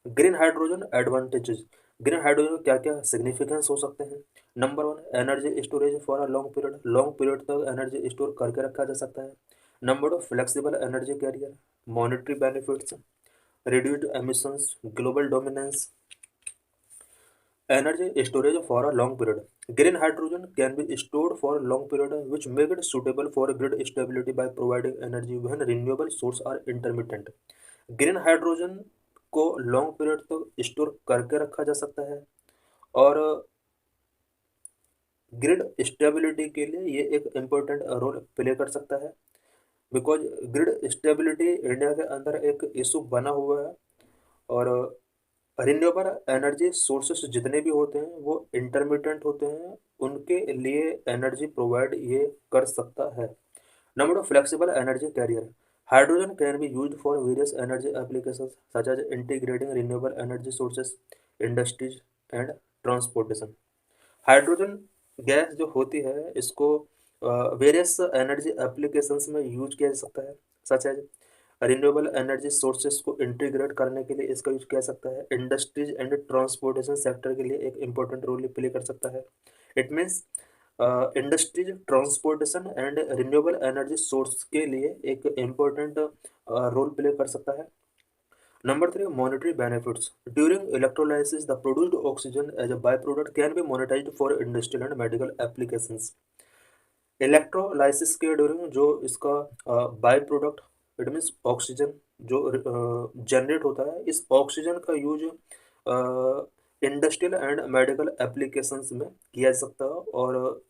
Green hydrogen advantages. Green hydrogen क्या क्या सिग्निफिकेंस हो सकते हैं? Number one, energy storage for a long period तक एनर्जी स्टोर करके रखा जा सकता है। Number two, flexible energy carrier, monetary benefits, reduced emissions, global dominance, energy storage for a long period. Green hydrogen can be stored for a long period, which make it suitable for grid stability by providing energy when renewable sources are intermittent. Green hydrogen को लॉन्ग पीरियड तक स्टोर करके रखा जा सकता है, और ग्रिड स्टेबिलिटी के लिए ये एक इम्पोर्टेंट रोल प्ले कर सकता है। बिकॉज ग्रिड स्टेबिलिटी इंडिया के अंदर एक इशू बना हुआ है, और रिन्यूएबल एनर्जी सोर्सेस जितने भी होते हैं वो इंटरमिटेंट होते हैं, उनके लिए एनर्जी प्रोवाइड ये कर सकता है। Number two, flexible energy carrier. Hydrogen can be used for various energy applications such as integrating renewable energy sources, industries and transportation. Hydrogen gas जो होती है इसको वेरियस एनर्जी एप्लीकेशंस में यूज किया जा सकता है, such as renewable energy sources को इंटीग्रेट करने के लिए इसका यूज किया जा सकता है। इंडस्ट्रीज एंड ट्रांसपोर्टेशन सेक्टर के लिए एक इंपॉर्टेंट रोल प्ले कर सकता है। It means industries, transportation and renewable energy source के लिए एक इम्पोर्टेंट रोल प्ले कर सकता है। Number three, monetary benefits. During electrolysis, the produced oxygen as a byproduct can be monetized for industrial and medical applications. Electrolysis के ड्यूरिंग जो इसका by product, it means oxygen जो जनरेट होता है, इस ऑक्सीजन का use industrial and medical applications में किया जा सकता है, और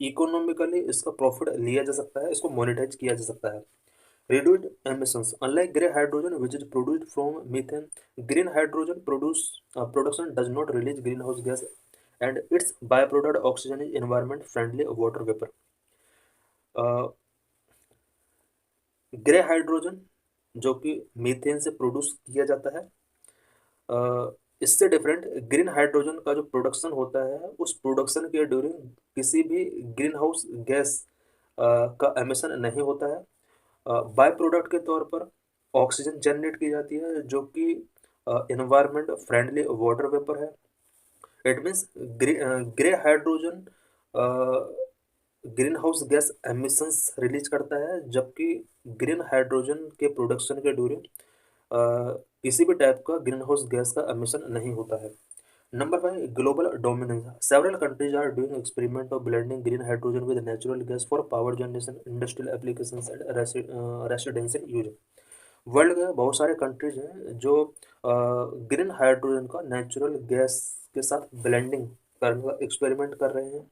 इकोनॉमिकली इसका प्रॉफिट लिया जा सकता है, इसको मोनेटाइज किया जा सकता है। Reduced emissions. Unlike grey hydrogen, which is produced from methane, green hydrogen production does not release greenhouse gas, and its byproduct oxygen is environment-friendly water vapor. Grey hydrogen जो कि मीथेन से प्रोड्यूस किया जाता है, इससे डिफरेंट ग्रीन हाइड्रोजन का जो प्रोडक्शन होता है, उस प्रोडक्शन के ड्यूरिंग किसी भी ग्रीन हाउस गैस का एमिशन नहीं होता है। बाय प्रोडक्ट के तौर पर ऑक्सीजन जनरेट की जाती है जो कि इन्वायरमेंट फ्रेंडली वाटर वेपर है। It means grey hydrogen green house gas emissions release करता है, जबकि ग्रीन हाइड्रोजन के प्रोडक्शन के ड्यूरिंग किसी भी टाइप का ग्रीन हाउस गैस का एमिशन नहीं होता है। Number 5, global dominance. Several countries are doing experiment of blending green hydrogen with natural gas for power generation, industrial applications and residential use. World के बहुत सारे कंट्रीज हैं जो ग्रीन हाइड्रोजन का नेचुरल गैस के साथ ब्लेंडिंग करने का एक्सपेरिमेंट कर रहे हैं,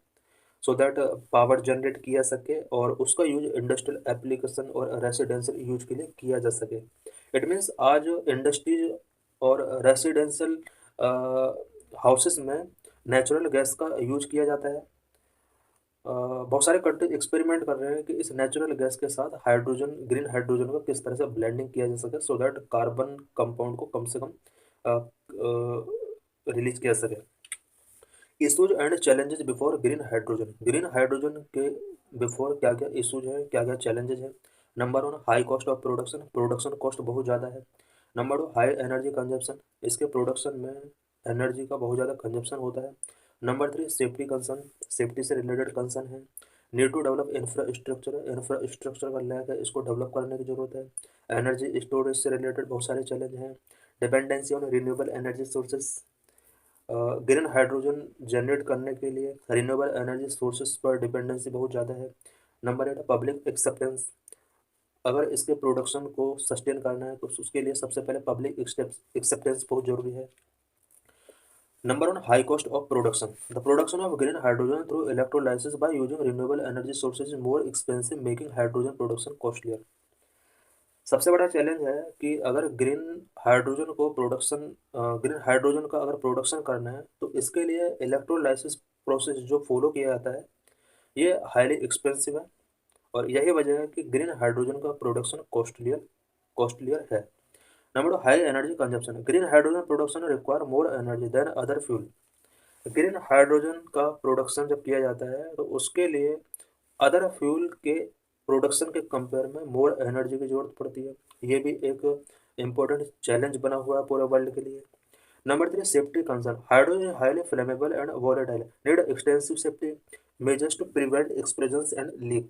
सो दैट पावर जनरेट किया सके और उसका यूज इंडस्ट्रियल एप्लीकेशन और रेसिडेंशियल यूज के लिए किया जा सके। इट मीन्स आज इंडस्ट्रीज और रेसिडेंशियल हाउसेस में नेचुरल गैस का यूज किया जाता है। बहुत सारे कंट्रीज एक्सपेरिमेंट कर रहे हैं कि इस नेचुरल गैस के साथ हाइड्रोजन, ग्रीन हाइड्रोजन का किस तरह से ब्लेंडिंग किया जा सके, सो दैट कार्बन कंपाउंड को कम से कम रिलीज किया जा सके। Issues and challenges before green hydrogen के बिफोर क्या क्या इशूज हैं, क्या क्या चैलेंजेस हैं। Number one, high cost of production, production cost बहुत ज़्यादा है। Number two, high energy consumption, इसके प्रोडक्शन में एनर्जी का बहुत ज़्यादा कंजप्शन होता है। Number three, safety concern, safety से रिलेटेड कंसर्न है। नीड टू डेवलप इंफ्रास्ट्रक्चर का लैक है, इसको डेवलप करने की जरूरत है। एनर्जी स्टोरेज से रिलेटेड बहुत सारे चैलेंज हैं। Dependency on renewable energy sources, green hydrogen generate करने के लिए रिन्यूएबल एनर्जी सोर्सेज पर डिपेंडेंसी बहुत ज़्यादा है। नंबर एट, पब्लिक एक्सेप्टेंस, अगर इसके प्रोडक्शन को सस्टेन करना है तो उसके लिए सबसे पहले पब्लिक एक्सेप्टेंस बहुत जरूरी है। Number one, high cost of production, the production of green hydrogen through electrolysis by using renewable energy sources is more expensive, making hydrogen production costlier. सबसे बड़ा चैलेंज है कि अगर ग्रीन हाइड्रोजन का अगर प्रोडक्शन करना है तो इसके लिए इलेक्ट्रोलाइसिस प्रोसेस जो फॉलो किया जाता है ये हाईली एक्सपेंसिव है, और यही वजह है कि ग्रीन हाइड्रोजन का प्रोडक्शन कॉस्टलियर कॉस्टलियर है। Number two, high energy consumption, green hydrogen production require more energy than other fuel. Green hydrogen का प्रोडक्शन जब किया जाता है तो उसके लिए अदर फ्यूल के प्रोडक्शन के कंपेयर में मोर एनर्जी की जरूरत पड़ती है। ये भी एक इम्पोर्टेंट चैलेंज बना हुआ है पूरे वर्ल्ड के लिए। Number three, safety concern, hydrogen highly flammable and volatile, need extensive safety measures to prevent explosion and leak.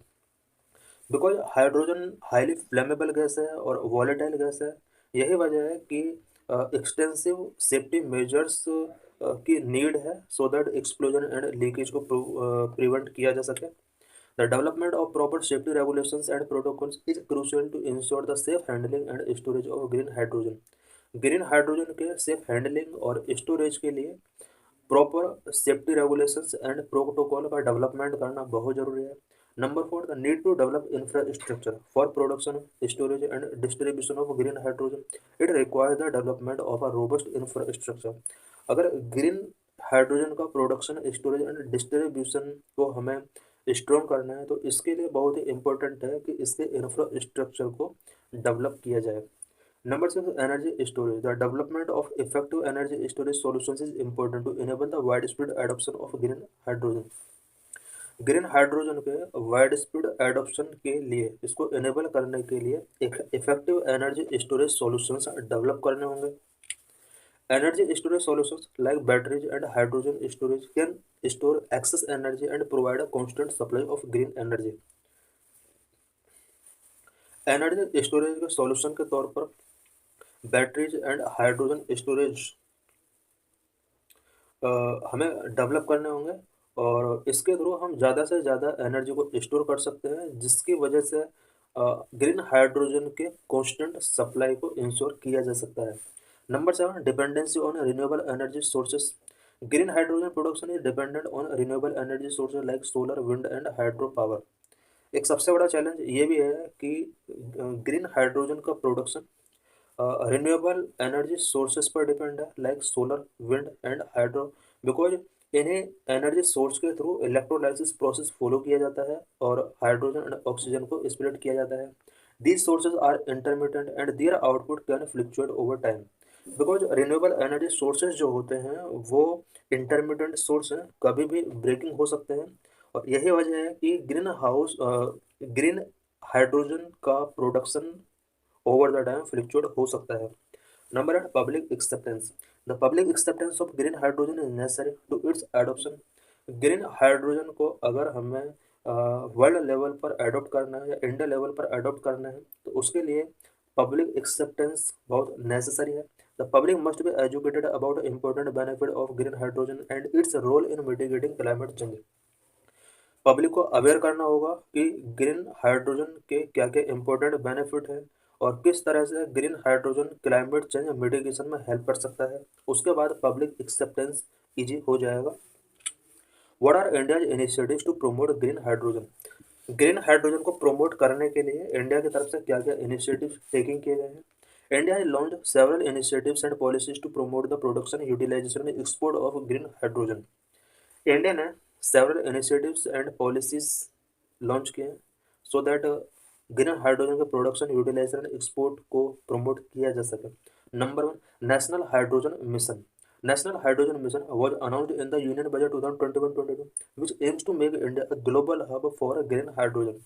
Because hydrogen highly flammable gas है और वॉलेटाइल गैस है, यही वजह है कि एक्सटेंसिव सेफ्टी मेजर्स की नीड है so that explosion and leakage को प्रिवेंट किया जा सके। The development of proper safety regulations and protocols is crucial to ensure the safe handling and storage of green hydrogen. Green hydrogen के सेफ हैंडलिंग और स्टोरेज के लिए proper safety regulations and protocol का डेवलपमेंट करना बहुत जरूरी है। Number four, the need to develop infrastructure for production, storage and distribution of green hydrogen. It requires the development of a robust infrastructure. अगर ग्रीन हाइड्रोजन का प्रोडक्शन, स्टोरेज एंड डिस्ट्रीब्यूशन को हमें स्ट्रॉन्ग करना है तो इसके लिए बहुत ही इंपॉर्टेंट है कि इसके इंफ्रास्ट्रक्चर को डेवलप किया जाए। Number six, energy storage. The development of effective energy storage solutions is important to enable the widespread adoption of green hydrogen. Green hydrogen के वाइड स्पीड एडॉप्शन के लिए, इसको इनेबल करने के लिए एक effective energy storage solutions develop करने होंगे। Energy storage solutions like batteries and hydrogen storage can store excess energy and provide a constant supply of green energy. Energy storage के सॉल्यूशन के तौर पर बैटरीज एंड हाइड्रोजन स्टोरेज हमें डेवलप करने होंगे, और इसके थ्रू हम ज़्यादा से ज़्यादा एनर्जी को स्टोर कर सकते हैं, जिसकी वजह से ग्रीन हाइड्रोजन के कांस्टेंट सप्लाई को इंश्योर किया जा सकता है। Number seven, dependency on renewable energy sources. Green hydrogen production is dependent on renewable energy sources like solar, wind and hydro power. एक सबसे बड़ा चैलेंज ये भी है कि ग्रीन हाइड्रोजन का प्रोडक्शन रिन्यूएबल एनर्जी सोर्सेज पर डिपेंड है like solar, wind and hydro. Because इन्हें एनर्जी सोर्स के थ्रू इलेक्ट्रोलाइसिस प्रोसेस फॉलो किया जाता है और हाइड्रोजन एंड ऑक्सीजन को स्प्लिट किया जाता है। These sources are intermediate and their output can fluctuate over time. Because renewable energy sources जो होते हैं वो इंटरमीडिएट सोर्स हैं, कभी भी ब्रेकिंग हो सकते हैं, और यही वजह है कि ग्रीन हाइड्रोजन का production over the time fluctuate हो सकता है। Number eight, public acceptance. The public acceptance of green hydrogen is necessary to its adoption. Green hydrogen को अगर हमें वर्ल्ड लेवल पर अडॉप्ट करना है या इंडिया लेवल पर अडॉप्ट करना है तो उसके लिए पब्लिक एक्सेप्टेंस बहुत नेसेसरी है। The public must be educated about important benefit of green hydrogen and its role in mitigating climate change. Public को अवेयर करना होगा कि ग्रीन हाइड्रोजन के क्या क्या इंपॉर्टेंट बेनिफिट हैं और किस तरह से green hydrogen climate change mitigation में हेल्प कर सकता है। उसके बाद पब्लिक एक्सेप्टेंस इजी हो जाएगा। What are India's initiatives to promote green hydrogen. Green hydrogen को प्रमोट करने के लिए इंडिया की तरफ से क्या क्या इनिशिएटिव टेकिंग किए गए हैं। India has launched several initiatives and policies to promote the production, utilization and export of green hydrogen. India ने several initiatives and policies launch किए हैं सो दैट ग्रीन हाइड्रोजन के प्रोडक्शन, यूटिलाइजेशन एंड एक्सपोर्ट को प्रमोट किया जा सके। Number one, national hydrogen mission. National Hydrogen Mission was announced in the Union Budget 2021-22, which aims to make India a global hub for green hydrogen.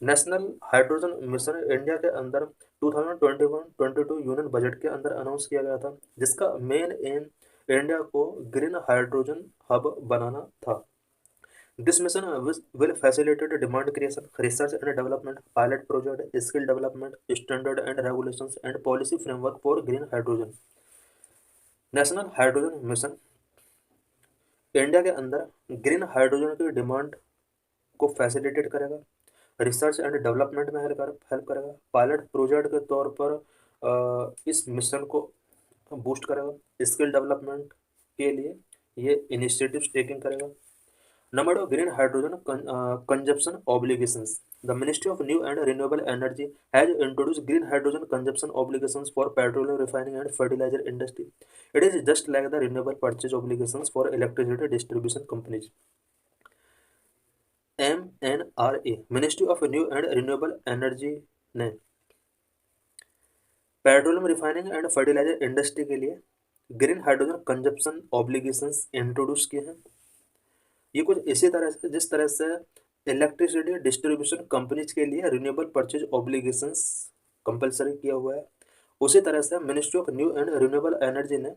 National hydrogen mission India के अंदर 2021-22 यूनियन बजट के अंदर अनाउंस किया गया था, जिसका मेन एम इंडिया को ग्रीन हाइड्रोजन हब बनाना था। This mission will facilitate demand creation, research and development, pilot project, skill development, standard and regulations, and policy framework for green hydrogen. National hydrogen mission India के अंदर ग्रीन हाइड्रोजन की डिमांड को फैसिलिटेट करेगा, रिसर्च एंड डेवलपमेंट में हेल्प करेगा, पायलट प्रोजेक्ट के तौर पर इस मिशन को बूस्ट करेगा, स्किल डेवलपमेंट के लिए ये इनिशिएटिव्स टेकिंग करेगा। Number 2, green hydrogen consumption obligations. The Ministry of New and Renewable Energy has introduced green hydrogen consumption obligations for petroleum refining and fertilizer industry. It is just like the renewable purchase obligations for electricity distribution companies. MNRA, Ministry of New and Renewable Energy ने petroleum refining and fertiliser industry के लिए green hydrogen consumption obligations introduce किए हैं। ये कुछ इसी तरह से जिस तरह से इलेक्ट्रिसिटी डिस्ट्रीब्यूशन कंपनीज के लिए रिन्यूएबल परचेज ऑब्लिगेशंस कंपलसरी किया हुआ है, उसी तरह से ministry of new and renewable energy ने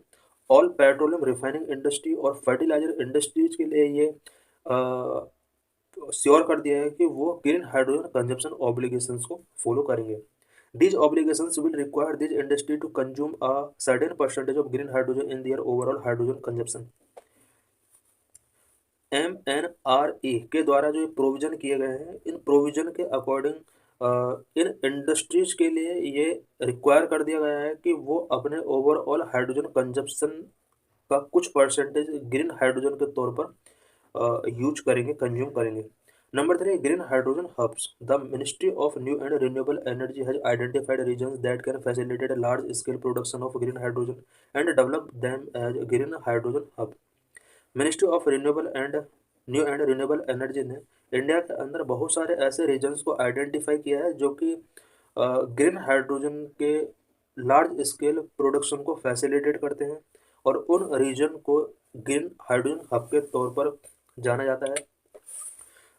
ऑल पेट्रोलियम रिफाइनिंग इंडस्ट्री और फर्टिलाइजर इंडस्ट्रीज के लिए ये श्योर कर दिया है कि वो ग्रीन हाइड्रोजन कंजप्शन ऑब्लिगेशंस को फॉलो करेंगे। These obligations will require this industry to consume a certain percentage of green hydrogen in their overall hydrogen consumption. MNRA के द्वारा जो प्रोविजन किए गए हैं, इन प्रोविजन के अकॉर्डिंग इन इंडस्ट्रीज के लिए ये रिक्वायर कर दिया गया है कि वो अपने ओवरऑल हाइड्रोजन कंजप्शन का कुछ परसेंटेज ग्रीन हाइड्रोजन के तौर पर यूज करेंगे, कंज्यूम करेंगे। Number 3, green hydrogen hubs. The Ministry of New and Renewable Energy has identified regions that can facilitate a large-scale production of green hydrogen and develop them as a green hydrogen hub. Ministry of Renewable and New and Renewable Energy ने इंडिया के अंदर बहुत सारे ऐसे रीजन्स को आइडेंटिफाई किया है जो कि ग्रीन हाइड्रोजन के लार्ज स्केल प्रोडक्शन को फैसिलिटेट करते हैं, और उन रीजन को ग्रीन हाइड्रोजन हब के तौर पर जाना जाता है।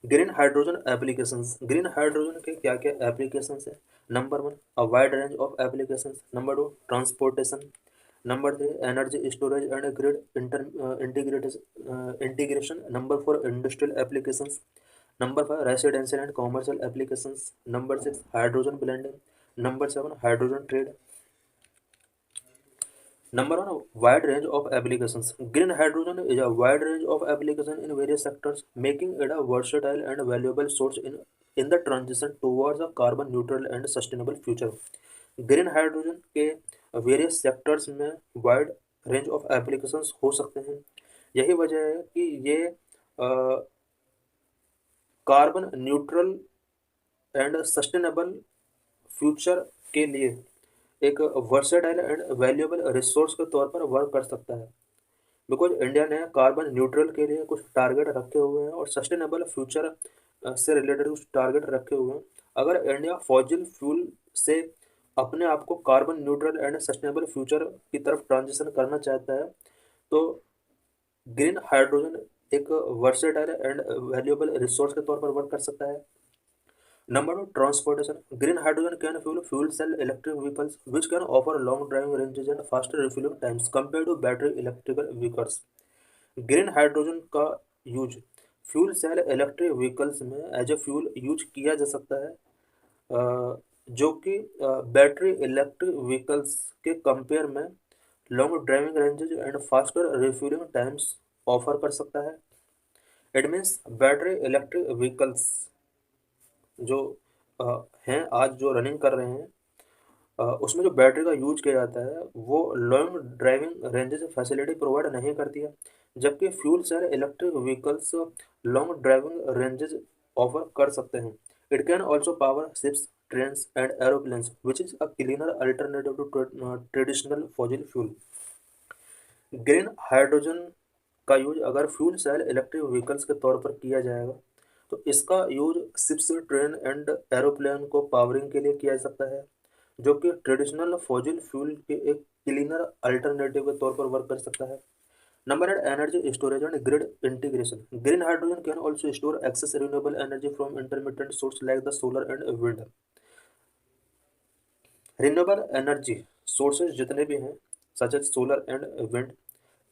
Green hydrogen applications. Green hydrogen के क्या क्या एप्लीकेशंस है? Number 1, a wide range of applications. Number 2, transportation. Number 3, energy storage and grid integration. Number 4, industrial applications. Number 5, residential and commercial applications. Number 6, hydrogen blending. Number 7, hydrogen trade. Number 1, wide range of applications. Green hydrogen is a wide range of applications in various sectors, making it a versatile and valuable source in the transition towards a carbon neutral and sustainable future. Green hydrogen के various sectors में wide range of applications हो सकते हैं। यही वजह है कि ये carbon neutral and sustainable future के लिए एक वर्सेटाइल एंड वैल्यूएबल रिसोर्स के तौर पर वर्क कर सकता है, बिकॉज इंडिया ने कार्बन न्यूट्रल के लिए कुछ टारगेट रखे हुए हैं और सस्टेनेबल फ्यूचर से रिलेटेड कुछ टारगेट रखे हुए हैं। अगर इंडिया फॉसिल फ्यूल से अपने आप को carbon neutral and sustainable future की तरफ ट्रांजिशन करना चाहता है तो ग्रीन हाइड्रोजन एक वर्सेटाइल एंड वैल्यूएबल रिसोर्स के तौर पर वर्क कर सकता है। Number 2, transportation. Green hydrogen can fuel cell electric vehicles, which can offer long driving ranges and faster refueling times compared to battery electrical vehicles. Green hydrogen का use fuel cell electric vehicles में एज ए फ्यूल यूज किया जा सकता है, जो कि बैटरी इलेक्ट्रिक व्हीकल्स के कंपेयर में long driving ranges and faster refuelling times offer कर सकता है। It means battery electric vehicles जो हैं आज जो रनिंग कर रहे हैं उसमें जो बैटरी का यूज किया जाता है वो long driving ranges facility provide नहीं करती है, जबकि fuel cell electric vehicles long driving ranges offer कर सकते हैं। It can also power ships, trains and aeroplanes which is a cleaner alternative to traditional fossil fuel. Green hydrogen का यूज अगर फ्यूल सेल इलेक्ट्रिक व्हीकल्स के तौर पर किया जाएगा तो इसका use ships, train and aeroplane को पावरिंग के लिए किया जा सकता है। जो कि ट्रेडिशनल फॉसिल फ्यूल के एक क्लीनर अल्टरनेटिव के तौर पर वर्क कर सकता है। Number 8, energy storage and grid integration. Green hydrogen can also store excess renewable energy from intermediate source like the solar and wind. Renewable energy sources जितने भी हैं such as solar and wind,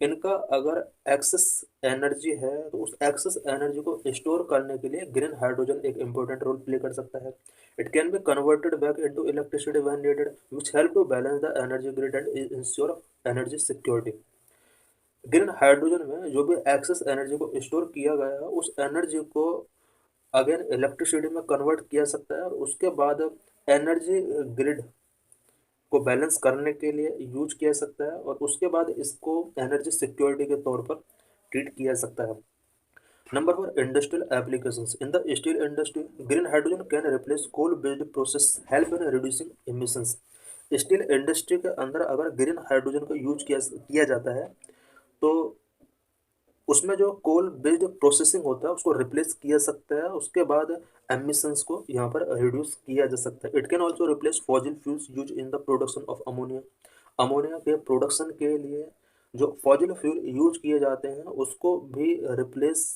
इनका अगर एक्सेस एनर्जी है तो उस एक्सेस एनर्जी को स्टोर करने के लिए ग्रीन हाइड्रोजन एक इंपॉर्टेंट रोल प्ले कर सकता है। It can be converted back into electricity when needed which help to balance the energy grid and ensure energy security. Green hydrogen में जो भी एक्सेस एनर्जी को स्टोर किया गया है उस एनर्जी को अगेन इलेक्ट्रिसिटी में कन्वर्ट किया सकता है और उसके बाद एनर्जी ग्रिड को बैलेंस करने के लिए यूज किया सकता है और उसके बाद इसको एनर्जी सिक्योरिटी के तौर पर ट्रीट किया सकता है। Number 4, industrial applications. In the steel industry green hydrogen can replace coal based process, help in reducing emissions. Steel industry के अंदर अगर ग्रीन हाइड्रोजन का यूज किया जाता है तो उसमें जो कोल बेस्ड प्रोसेसिंग होता है उसको रिप्लेस किया सकता है, उसके बाद एमिशंस को यहाँ पर रिड्यूस किया जा सकता है। It can also replace fossil fuels use in the production of ammonia. Ammonia के प्रोडक्शन के लिए जो फॉसिल फ्यूल यूज किए जाते हैं उसको भी रिप्लेस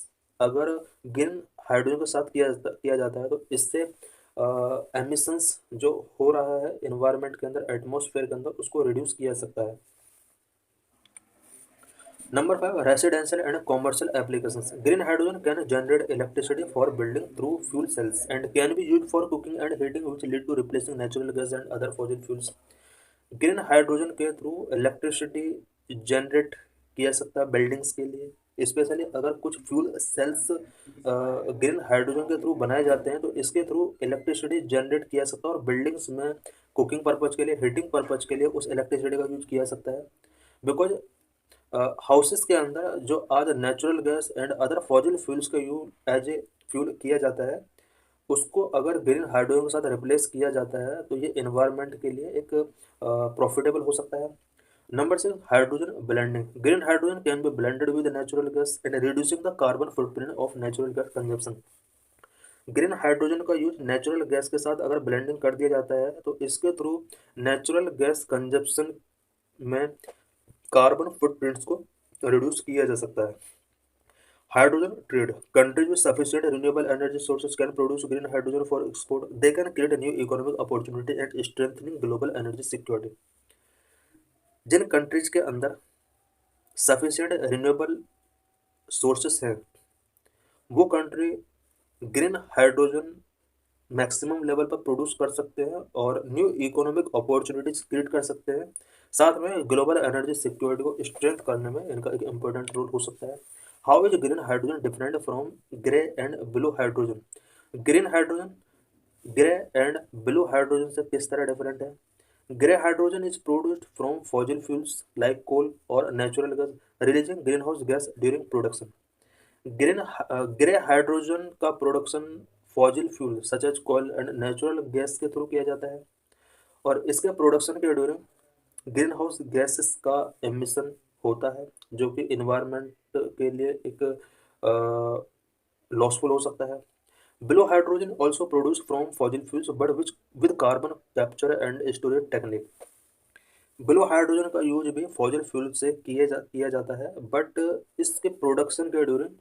अगर ग्रीन हाइड्रोजन के साथ किया जाता है तो इससे एमिशंस जो हो रहा है इन्वायरमेंट के अंदर, एटमॉस्फेयर के अंदर, उसको रिड्यूस किया जा सकता है। Number 5, residential and commercial applications. Green hydrogen can generate electricity for building through fuel cells and can be used for cooking and heating, which lead to replacing natural gas and other fossil fuels. Green hydrogen के थ्रू इलेक्ट्रिसिटी जनरेट किया सकता है बिल्डिंग्स के लिए, स्पेशली अगर कुछ फ्यूल सेल्स ग्रीन हाइड्रोजन के थ्रू बनाए जाते हैं तो इसके थ्रू इलेक्ट्रिसिटी जनरेट किया सकता है और बिल्डिंग्स में कुकिंग पर्पज के लिए, हीटिंग पर्पज के लिए उस इलेक्ट्रिसिटी का यूज किया सकता है। बिकॉज हाउसेस के अंदर जो आज natural gas and other fossil fuels का यूज एज ए फ्यूल किया जाता है उसको अगर ग्रीन हाइड्रोजन के साथ रिप्लेस किया जाता है तो ये इन्वायरमेंट के लिए एक प्रॉफिटेबल हो सकता है। Number 6, hydrogen blending. Green hydrogen can B blended with natural gas and reducing the carbon footprint of natural gas consumption. Green hydrogen का यूज नेचुरल गैस के साथ अगर ब्लेंडिंग कर दिया जाता है तो इसके थ्रू नेचुरल गैस कंजप्शन में कार्बन फुटप्रिंट्स को रिड्यूस किया जा सकता है। Hydrogen trade. Countries with sufficient renewable energy sources can produce green hydrogen for export. They can create a new economic opportunity and strengthening global energy security. Jin countries के अंदर सफिशिएंट रिन्यूएबल सोर्सेस हैं वो country green hydrogen maximum level पर प्रोड्यूस कर सकते हैं और न्यू इकोनॉमिक अपॉर्चुनिटीज क्रिएट कर सकते हैं, साथ में ग्लोबल एनर्जी सिक्योरिटी को स्ट्रेंथ करने में इनका एक इम्पोर्टेंट रोल हो सकता है। How is green hydrogen different from grey and blue hydrogen. Green hydrogen grey and blue hydrogen से किस तरह डिफरेंट है। Grey hydrogen is produced from fossil fuels like coal और natural gas releasing green house gas during production. Green grey hydrogen का production fossil fuel such as coal and natural gas के थ्रू किया जाता है और इसके प्रोडक्शन के ड्यूरिंग ग्रीन हाउस गैसेस का एमिशन होता है जो कि इन्वायरमेंट के लिए एक लॉसफुल हो सकता है। Blue hydrogen also produce from fossil fuels but which with carbon capture and storage technique. Blue hydrogen का यूज भी फॉसिल फ्यूल से किया जाता है बट इसके प्रोडक्शन के ड्यूरिंग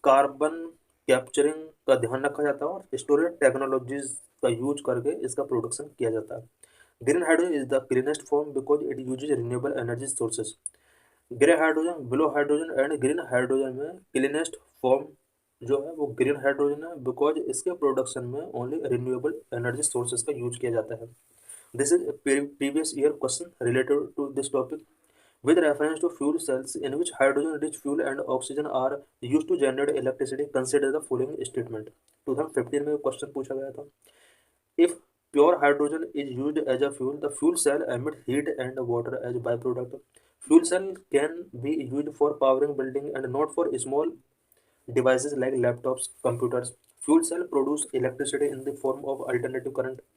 कार्बन कैप्चरिंग का ध्यान रखा जाता है और स्टोरेज टेक्नोलॉजीज का यूज करके इसका प्रोडक्शन किया जाता है। Green hydrogen is the cleanest form because it uses renewable energy sources. Grey hydrogen, blue hydrogen and green hydrogen में क्लीनेस्ट फॉर्म जो है वो ग्रीन हाइड्रोजन है बिकॉज इसके प्रोडक्शन में ओनली रिन्यूएबल एनर्जी सोर्सेज का यूज किया जाता है। This is previous year question related to this topic with reference to fuel cells in which hydrogen rich fuel and oxygen are used to generate electricity. Consider the following statement। 2015 में क्वेश्चन पूछा गया था। If pure hydrogen is used as a fuel, the fuel cell emits heat and water as byproduct. Fuel cell can be used for powering building and not for small devices like laptops, computers. Fuel cell produce electricity in the form of alternative current.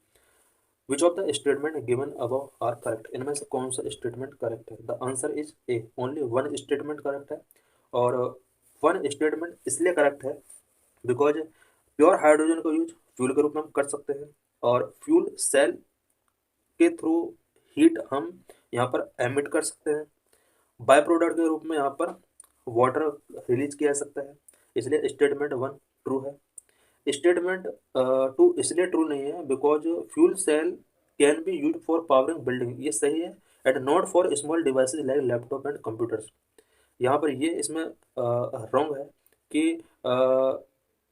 Which of the statement given above are correct. इनमें से कौन सा स्टेटमेंट करेक्ट है। The answer is A, only one statement correct है और वन स्टेटमेंट इसलिए करेक्ट है बिकॉज प्योर हाइड्रोजन का यूज फ्यूल के रूप में हम कर सकते हैं और फ्यूल सेल के थ्रू हीट हम यहाँ पर एमिट कर सकते हैं। बाय प्रोडक्ट के रूप में यहाँ पर वाटर रिलीज किया जा सकता है, इसलिए स्टेटमेंट वन ट्रू है। स्टेटमेंट टू इसलिए ट्रू नहीं है because fuel cell can be use for powering building, ये सही है, and not for small devices like laptop and computers. यहाँ पर ये इसमें रॉन्ग है कि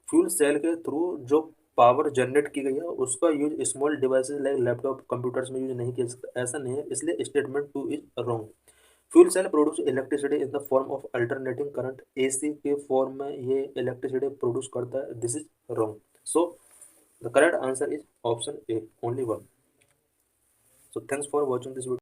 फ्यूल सेल के थ्रू जो पावर जनरेट की गई है उसका use small devices like laptop computers में यूज नहीं किया जा सकता, ऐसा नहीं है, इसलिए statement to is wrong. Fuel cell produce electricity in the form of alternating current, AC के फॉर्म में ये इलेक्ट्रिसिटी प्रोड्यूस करता है, this is wrong. So the correct answer is option A, only one. So thanks for watching this video.